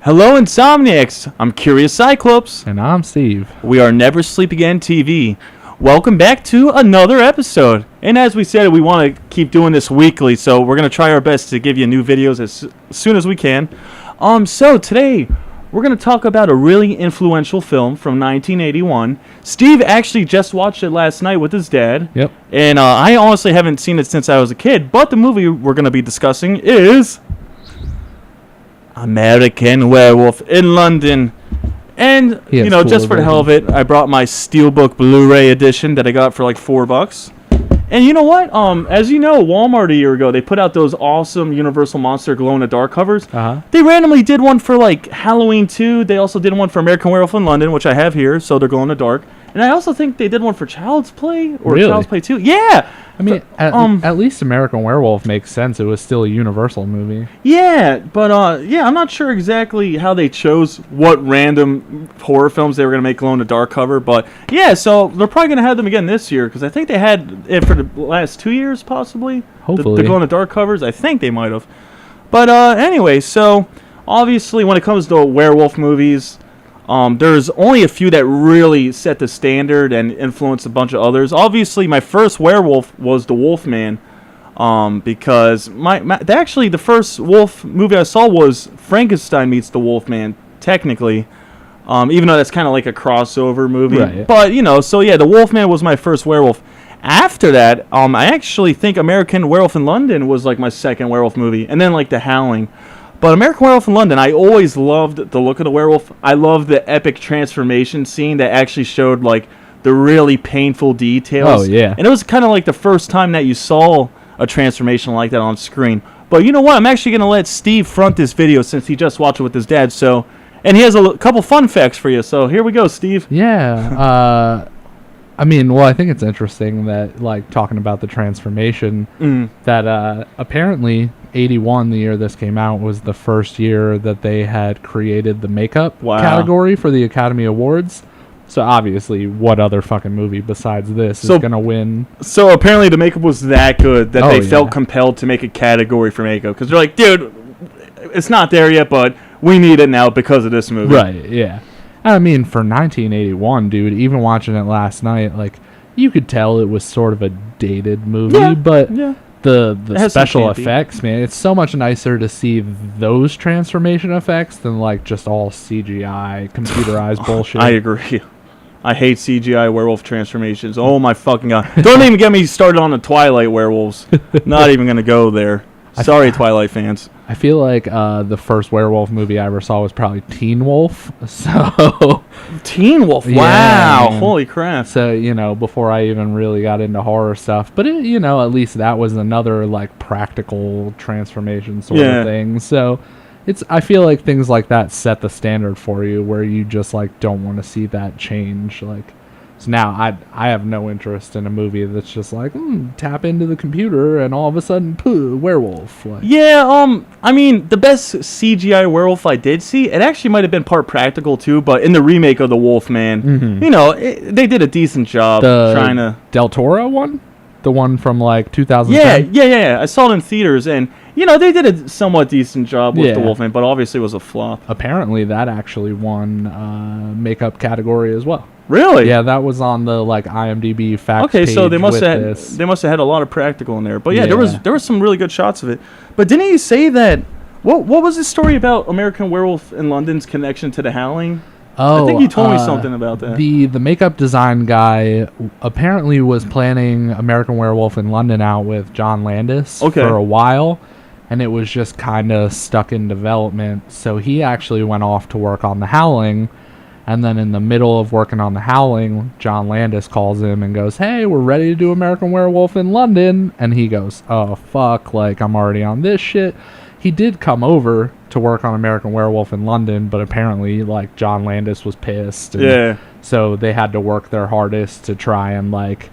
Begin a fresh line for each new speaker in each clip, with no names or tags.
Hello, Insomniacs! I'm Kurious Cyclopes.
And I'm Steve.
We are Never Sleep Again TV. Welcome back to another episode. And as we said, we want to keep doing this weekly, so we're going to try our best to give you new videos as soon as we can. So today, we're going to talk about a really influential film from 1981. Steve actually just watched it last night with his dad.
Yep.
And I honestly haven't seen it since I was a kid, but the movie we're going to be discussing is American Werewolf in London. And, you know, just for the hell of it, I brought my Steelbook Blu-ray edition that I got for like $4. And you know what? As you know, Walmart a year ago, they put out those awesome Universal Monster glow-in-the-dark covers. They randomly did one for like Halloween 2. They also did one for American Werewolf in London, which I have here, so they're glow-in-the-dark. And I also think they did one for Child's Play or
really?
Child's Play 2. Yeah.
I mean, at least American Werewolf makes sense. It was still a Universal movie.
Yeah, but yeah, I'm not sure exactly how they chose what random horror films they were going to make glow-in-the-dark cover. But yeah, so they're probably going to have them again this year because I think they had it for the last 2 years, possibly.
Hopefully.
The glow-in-the-dark covers, I think they might have. But anyway, so obviously when it comes to werewolf movies, there's only a few that really set the standard and influenced a bunch of others. Obviously, my first werewolf was the Wolfman, because actually the first wolf movie I saw was Frankenstein meets the Wolfman, technically, even though that's kind of like a crossover movie.
Right.
But, you know, so yeah, the Wolfman was my first werewolf. After that, I actually think American Werewolf in London was like my second werewolf movie, and then like The Howling. But American Werewolf in London, I always loved the look of the werewolf. I loved the epic transformation scene that actually showed, like, the really painful details.
Oh, yeah.
And it was kind of like the first time that you saw a transformation like that on screen. But you know what? I'm actually going to let Steve front this video since he just watched it with his dad. So, and he has a couple fun facts for you. So here we go, Steve.
Yeah. I mean, well, I think it's interesting that, like, talking about the transformation, that apparently 81, the year this came out, was the first year that they had created the makeup category for the Academy Awards. So obviously, what other fucking movie besides this is going to win? So
apparently the makeup was that good that they felt compelled to make a category for makeup. Because they're like, dude, it's not there yet, but we need it now because of this movie.
Right, yeah. I mean, for 1981, dude, even watching it last night, like, you could tell it was sort of a dated movie, but the special effects, man, it's so much nicer to see those transformation effects than, like, just all CGI, computerized bullshit.
I agree. I hate CGI werewolf transformations. Oh, my fucking God. Don't even get me started on the Twilight werewolves. Not even going to go there. Sorry, Twilight fans.
I feel like the first werewolf movie I ever saw was probably Teen Wolf. So
Teen Wolf, wow, holy crap!
So, you know, before I even really got into horror stuff, but it, you know, at least that was another like practical transformation sort of thing. So I feel like things like that set the standard for you, where you just like don't want to see that change, like. So now I have no interest in a movie that's just like tap into the computer and all of a sudden werewolf. Like.
Yeah, I mean the best CGI werewolf I did see, it actually might have been part practical too, but in the remake of the Wolfman, you know, they did a decent job trying to.
Del Toro one, the one from like 2010.
Yeah. I saw it in theaters, and you know they did a somewhat decent job with the Wolfman, but obviously it was a flop.
Apparently that actually won makeup category as well.
Really?
Yeah, that was on the like IMDb facts page.
Okay, so they must have had a lot of practical in there. But yeah, there was some really good shots of it. But didn't you say that? What was the story about American Werewolf in London's connection to The Howling?
Oh,
I think you told me something about that.
The makeup design guy apparently was planning American Werewolf in London out with John Landis for a while, and it was just kind of stuck in development. So he actually went off to work on The Howling. And then in the middle of working on The Howling, John Landis calls him and goes, hey, we're ready to do American Werewolf in London. And he goes, oh, fuck, like, I'm already on this shit. He did come over to work on American Werewolf in London, but apparently, like, John Landis was pissed. And so they had to work their hardest to try and, like,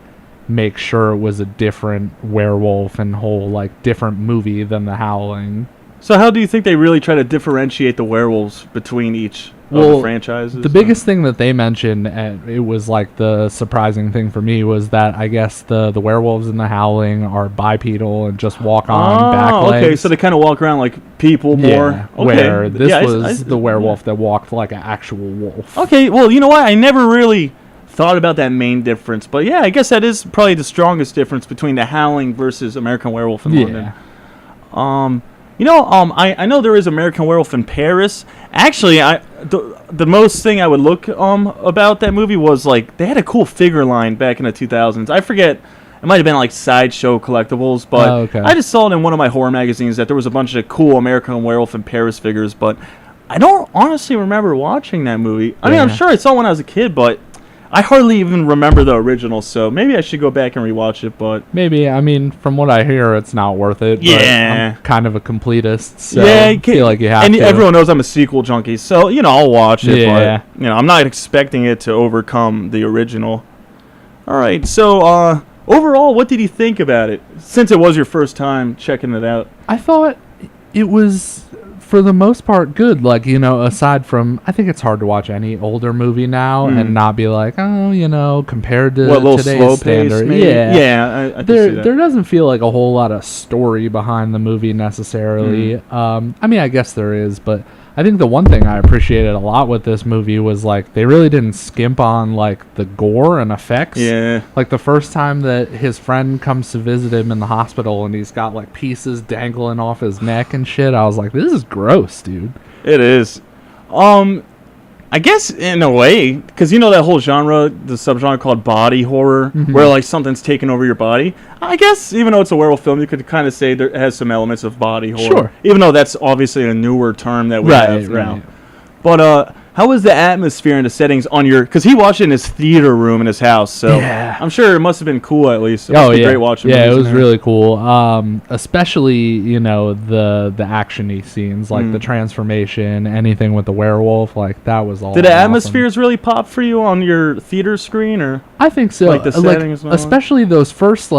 make sure it was a different werewolf and whole, like, different movie than The Howling.
So how do you think they really try to differentiate the werewolves between each of the franchises?
The biggest thing that they mentioned, and it was like the surprising thing for me, was that I guess the werewolves in The Howling are bipedal and just walk on back legs.
Okay, so they kind of walk around like people more.
Yeah, where this was the werewolf that walked like an actual wolf.
Okay, well, you know what? I never really thought about that main difference, but yeah, I guess that is probably the strongest difference between The Howling versus American Werewolf in London. I know there is American Werewolf in Paris. Actually, the most thing I would look about that movie was like they had a cool figure line back in the 2000s. I forget, it might have been like Sideshow Collectibles, but I just saw it in one of my horror magazines that there was a bunch of cool American Werewolf in Paris figures, but I don't honestly remember watching that movie. I mean, I'm sure I saw it when I was a kid, but I hardly even remember the original, so maybe I should go back and rewatch it, but...
Maybe, I mean, from what I hear, it's not worth it.
Yeah.
But I'm kind of a completist, so I feel like you have to.
And everyone knows I'm a sequel junkie, so, I'll watch it,
yeah.
But, I'm not expecting it to overcome the original. All right, so, overall, what did you think about it, since it was your first time checking it out?
I thought it was... for the most part, good. Like, aside from, I think it's hard to watch any older movie now and not be like, compared to today's standard.
Maybe? Yeah, I can see that.
There doesn't feel like a whole lot of story behind the movie necessarily. I mean, I guess there is, but I think the one thing I appreciated a lot with this movie was like they really didn't skimp on like the gore and effects.
Yeah.
Like the first time that his friend comes to visit him in the hospital and he's got like pieces dangling off his neck and shit, I was like, this is gross, dude.
It is. I guess in a way, because that whole genre, the subgenre called body horror, where like something's taking over your body. I guess even though it's a werewolf film, you could kind of say it has some elements of body horror.
Sure.
Even though that's obviously a newer term that we have now. But how was the atmosphere and the settings on your... Because he watched it in his theater room in his house, so I'm sure it must have been cool at least. It must be great watching
it was really cool. Especially, the action-y scenes, like the transformation, anything with the werewolf, like that was all
Did the atmospheres really pop for you on your theater screen? Or
I think so.
Like the settings and all
especially those first,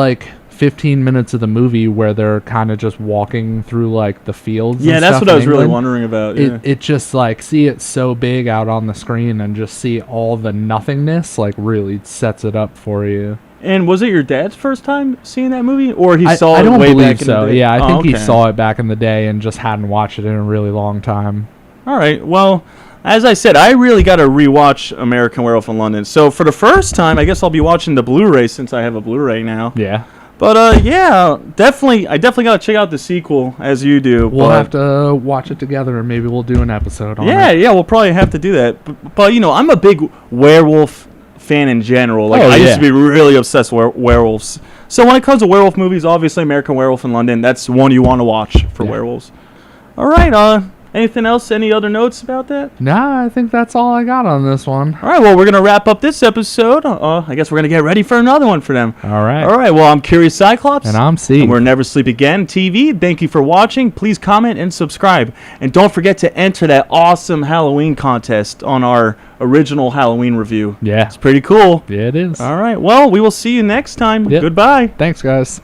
15 minutes of the movie where they're kind of just walking through like the fields.
Yeah, that's what I was really wondering about.
It just see it so big out on the screen and just see all the nothingness really sets it up for you.
And was it your dad's first time seeing that movie, or he saw it
I don't
way
believe
back
so.
in the day?
Yeah, I think he saw it back in the day and just hadn't watched it in a really long time.
All right. Well, as I said, I really got to rewatch American Werewolf in London. So for the first time, I guess I'll be watching the Blu-ray since I have a Blu-ray now.
Yeah.
But I definitely got to check out the sequel as you do.
We'll have to watch it together and maybe we'll do an episode on it.
Yeah, we'll probably have to do that. But I'm a big werewolf fan in general. I used to be really obsessed with werewolves. So when it comes to werewolf movies, obviously American Werewolf in London, that's one you want to watch for werewolves. All right, anything else? Any other notes about that?
Nah, I think that's all I got on this one.
All right, well, we're going to wrap up this episode. I guess we're going to get ready for another one for them.
All right,
well, I'm Kurious Cyclopes.
And I'm Steve.
And we're Never Sleep Again TV. Thank you for watching. Please comment and subscribe. And don't forget to enter that awesome Halloween contest on our original Halloween review.
Yeah.
It's pretty cool.
Yeah, it is.
All right, well, we will see you next time.
Yep.
Goodbye.
Thanks, guys.